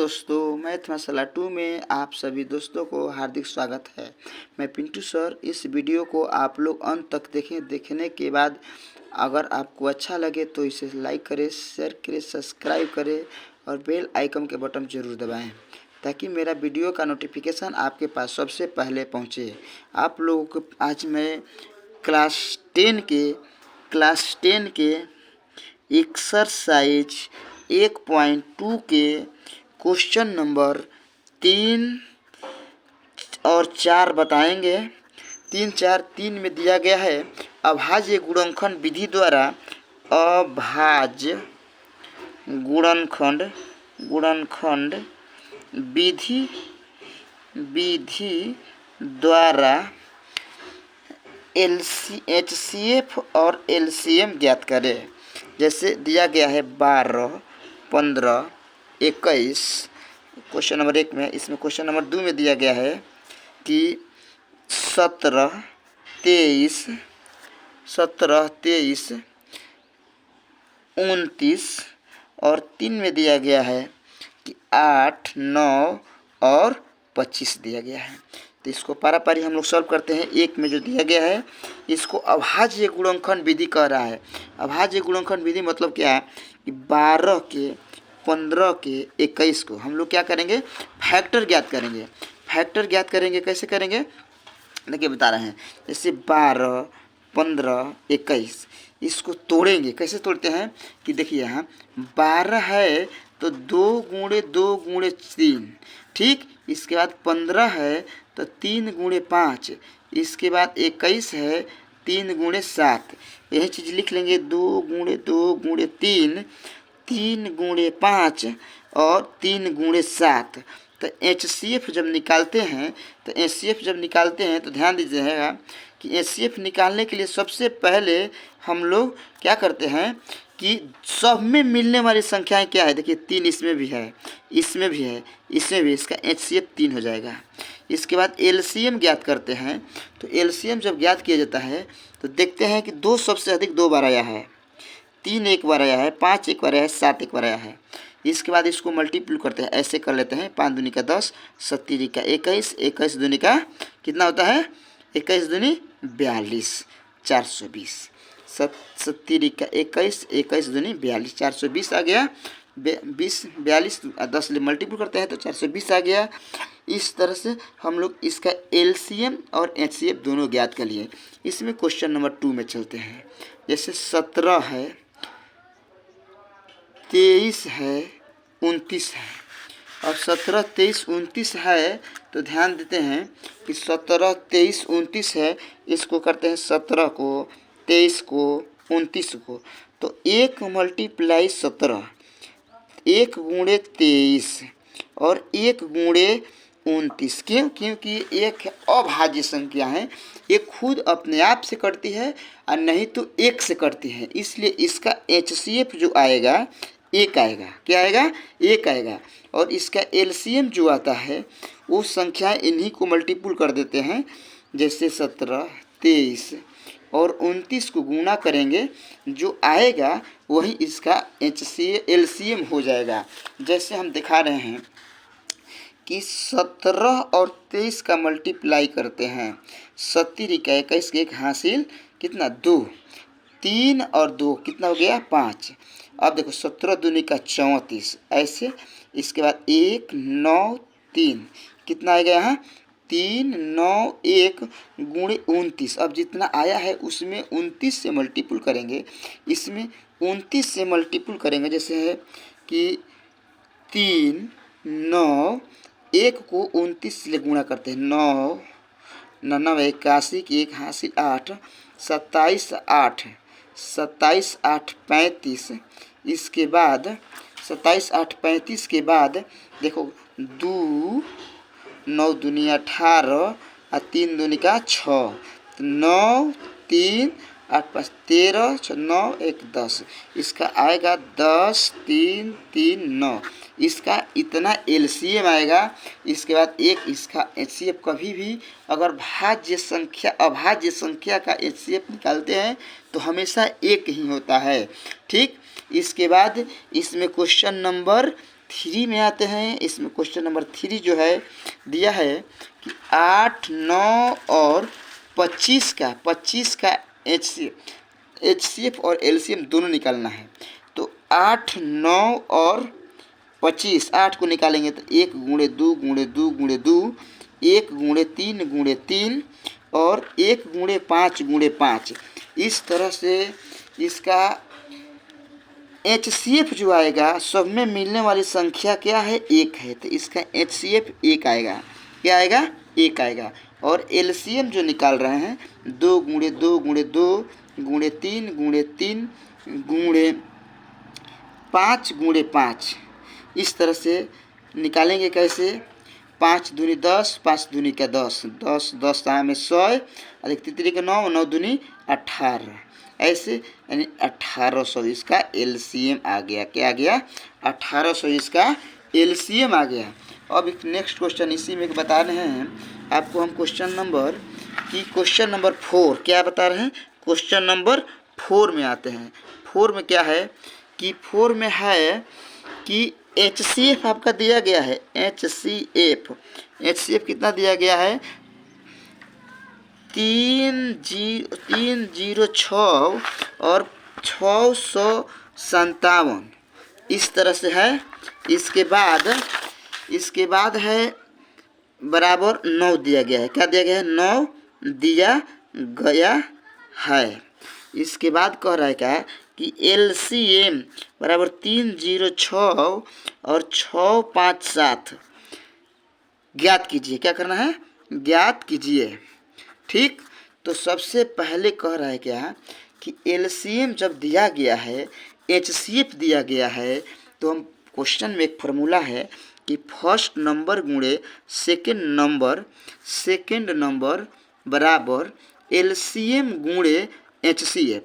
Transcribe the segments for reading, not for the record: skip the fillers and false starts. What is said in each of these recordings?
दोस्तों, मैथ मसाला 2 में आप सभी दोस्तों को हार्दिक स्वागत है। मैं पिंटू सर। इस वीडियो को आप लोग अंत तक देखें। देखने के बाद अगर आपको अच्छा लगे तो इसे लाइक करें, शेयर करें, सब्सक्राइब करें और बेल आइकन के बटन जरूर दबाएं ताकि मेरा वीडियो का नोटिफिकेशन आपके पास सबसे पहले पहुंचे। आप लोगों को आज मैं क्लास 10 के एक्सरसाइज 1.2 के क्वेश्चन नंबर 3 और 4 बताएंगे। 3 में दिया गया है अभाज्य गुणनखंड विधि द्वारा अभाज्य गुणनखंड विधि द्वारा HCF और LCM ज्ञात करें। जैसे दिया गया है 12, 15, 21 क्वेश्चन नंबर 1 में। इसमें क्वेश्चन नंबर 2 में दिया गया है कि 17, 23, 29 और 3 में दिया गया है कि 8, 9 और 25 दिया गया है। तो इसको पारापारी हम लोग सॉल्व करते हैं। 1 में जो दिया गया है इसको अभाज्य गुणनखंड विधि कह रहा है। अभाज्य गुणनखंड विधि मतलब क्या है कि 12 के, 15 के, 21 को हम लोग क्या करेंगे, फैक्टर ज्ञात करेंगे। फैक्टर ज्ञात करेंगे कैसे करेंगे देखिए बता रहे हैं। जैसे 12, 15, 21 इसको तोड़ेंगे। कैसे तोड़ते हैं कि देखिए यहाँ 12 है तो 2 गुणे 2 गुणे 3, ठीक। इसके बाद 15 है तो 3 गुणे 5। इसके बाद 21 है 3 गुणे 7। यही चीज़ लिख लेंगे 2 गुणे 2 गुणे 3, 3 गुणे 5 और 3 गुणे 7। तो HCF जब निकालते हैं तो ध्यान दीजिएगा कि HCF निकालने के लिए सबसे पहले हम लोग क्या करते हैं कि सब में मिलने वाली संख्याएं क्या है। देखिए 3 इसमें भी है, इसमें भी है, इसमें भी। इसका HCF 3 हो जाएगा। इसके बाद LCM ज्ञात करते हैं। तो LCM जब ज्ञात किया जाता है तो देखते हैं कि 2 सबसे अधिक 2 बार आया है, 3 एक बार आया है, 5 एक बार आया है, 7 एक बार आया है। इसके बाद इसको मल्टीप्लाई करते हैं। ऐसे कर लेते हैं 5 दूनी का 10, 7 का 21, 21 दूनी का कितना होता है, 21 दूनी 42, 420। 7 का 21, 21 दूनी 42, 420 आ गया। 42 10 ले मल्टीप्लाई करते हैं तो 420 आ गया। इस तरह से हम लोग इसका LCM और HCF दोनों ज्ञात कर लिए। इसमें क्वेश्चन नंबर 2 में चलते हैं। जैसे 17 है, 23 है, 29 है। अब 17, 23, 29 है तो ध्यान देते हैं कि 17, 23, 29 है। इसको करते हैं 17 को, 23 को, 29 को। तो 1 × 17, 1 गुणे 23 और 1 गुणे 29। क्यों? क्योंकि एक अभाज्य संख्या है, ये खुद अपने आप से कटती है और नहीं तो 1 से कटती है। इसलिए इसका HCF जो आएगा 1 आएगा। क्या आएगा? 1 आएगा। और इसका LCM जो आता है वो संख्याएं इन्हीं को मल्टीपल कर देते हैं। जैसे 17, 23 और 29 को गुणा करेंगे, जो आएगा वही इसका LCM हो जाएगा। जैसे हम दिखा रहे हैं कि 17 और 23 का मल्टीप्लाई करते हैं। 17 का 21 के 1 हासिल कितना 2, 3 और 2 कितना हो गया 5। अब देखो 17 दूनी का 34 ऐसे। इसके बाद 1, 9, 3 कितना आएगा यहाँ 3, 9, 1 गुणे 29। अब जितना आया है उसमें 29 से मल्टीपल करेंगे, इसमें 29 से मल्टीपल करेंगे। जैसे है कि 3, 9, 1 को 29 से गुणा करते हैं। 9, 9, 81 की 1 हासिल 8, 27, 8, 27, 8, 35। इसके बाद 27, 8, 35 के बाद देखो 2, 9 दूनी 18 और 3 दूनी का 6। 9, 3, 8, 5, 13, 6, 9, 1, 10। इसका आएगा 10, 3, 3, 9। इसका इतना LCM आएगा। इसके बाद 1 इसका HCF। कभी भी अगर अभाज्य संख्या का HCF निकालते हैं तो हमेशा 1 ही होता है, ठीक। इसके बाद इसमें क्वेश्चन नंबर 3 में आते हैं। इसमें क्वेश्चन नंबर 3 जो है दिया है कि 8, 9 और 25 का HCF और LCM दोनों निकालना है। तो 8, 9 और 25, 8 को निकालेंगे तो 1 गुणे 2 गुणे 2 गुणे 2, 1 गुणे 3 गुणे 3 और 1 गुणे 5 गुणे 5। इस तरह से इसका HCF जो आएगा, सब में मिलने वाली संख्या क्या है, 1 है, तो इसका HCF 1 आएगा। क्या आएगा, 1 आएगा। और LCM जो निकाल रहे हैं 2 गुणे 2 गुणे 2 गुणे 3 गुणे 3 गुणे 5 गुणे 5, इस तरह से निकालेंगे। कैसे, 5 दूनी 10, 5 दूनी का 10, 10 10 में 100, अधिक 3 का 9, 9 दूनी 18, ऐसे यानी 1800 इसका LCM आ गया। क्या आ गया, 1800 इसका LCM आ गया। अब एक नेक्स्ट क्वेश्चन इसी में बता रहे हैं आपको हम। क्वेश्चन नंबर 4 क्या बता रहे हैं, क्वेश्चन नंबर 4 में आते हैं। 4 में क्या है कि 4 में है कि HCF आपका दिया गया है। HCF कितना दिया गया है, 306 और 657, इस तरह से है। इसके बाद है बराबर 9 दिया गया है। क्या दिया गया है, 9 दिया गया है। इसके बाद कह रहा है क्या कि LCM बराबर 306 और 657 ज्ञात कीजिए। क्या करना है, ज्ञात कीजिए। ठीक, तो सबसे पहले कह रहा है क्या कि LCM जब दिया गया है, HCF दिया गया है, तो हम क्वेश्चन में एक फार्मूला है कि फर्स्ट नंबर गुणे सेकेंड नंबर बराबर LCM गुणे HCF।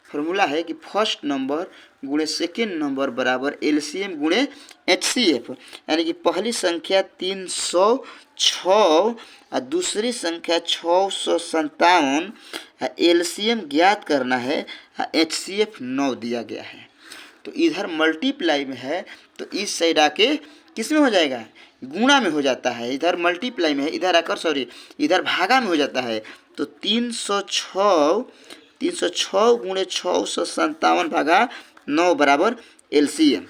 फार्मूला है कि फर्स्ट नंबर गुणे सेकेंड नंबर बराबर LCM गुणे HCF, यानी कि पहली संख्या 306 और दूसरी संख्या 657, LCM ज्ञात करना है, HCF 9 दिया गया है। तो इधर मल्टीप्लाई में है तो इस साइड आके किस में हो जाएगा, गुणा में हो जाता है। इधर मल्टीप्लाई में है, इधर आकर इधर भागा में हो जाता है। तो 306 गुणे 657 भागा 9 बराबर LCM।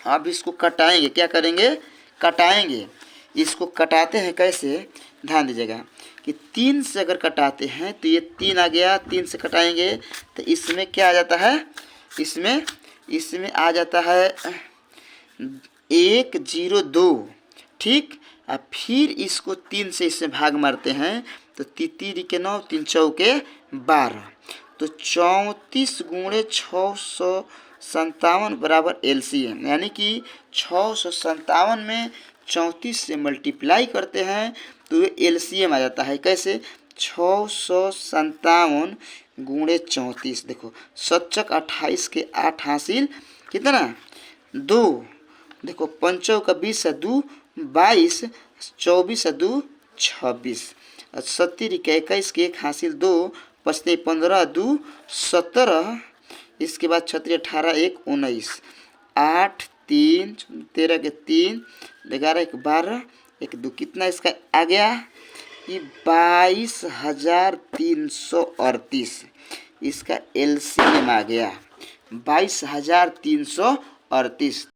अब इसको कटाएंगे। क्या करेंगे, कटाएंगे। इसको कटाते हैं कैसे, ध्यान दीजिएगा कि 3 से अगर कटाते हैं तो ये 3 आ गया, 3 से कटाएंगे तो इसमें क्या आ जाता है, इसमें आ जाता है 102। ठीक, अब फिर इसको 3 से इससे भाग मारते हैं तो 3 के 9, 3 चौके 12, तो 34 गुणे 657 बराबर LCM, यानी कि 657 में 34 से मल्टीप्लाई करते हैं तो ये LCM आ जाता है। कैसे, 657 गुणे 34, देखो 7 28 के 8 हासिल कितना 2, देखो 5 का 20 है 2 22, 24 है 2 26, 70 के 21 के 1 हासिल 2, 5 15 2 17, इसके बाद 36 18 1 19, 8 3 13 के 3 11 1 12 1 2, कितना इसका आ गया कि 22,338, इसका LCM आ गया 22,338।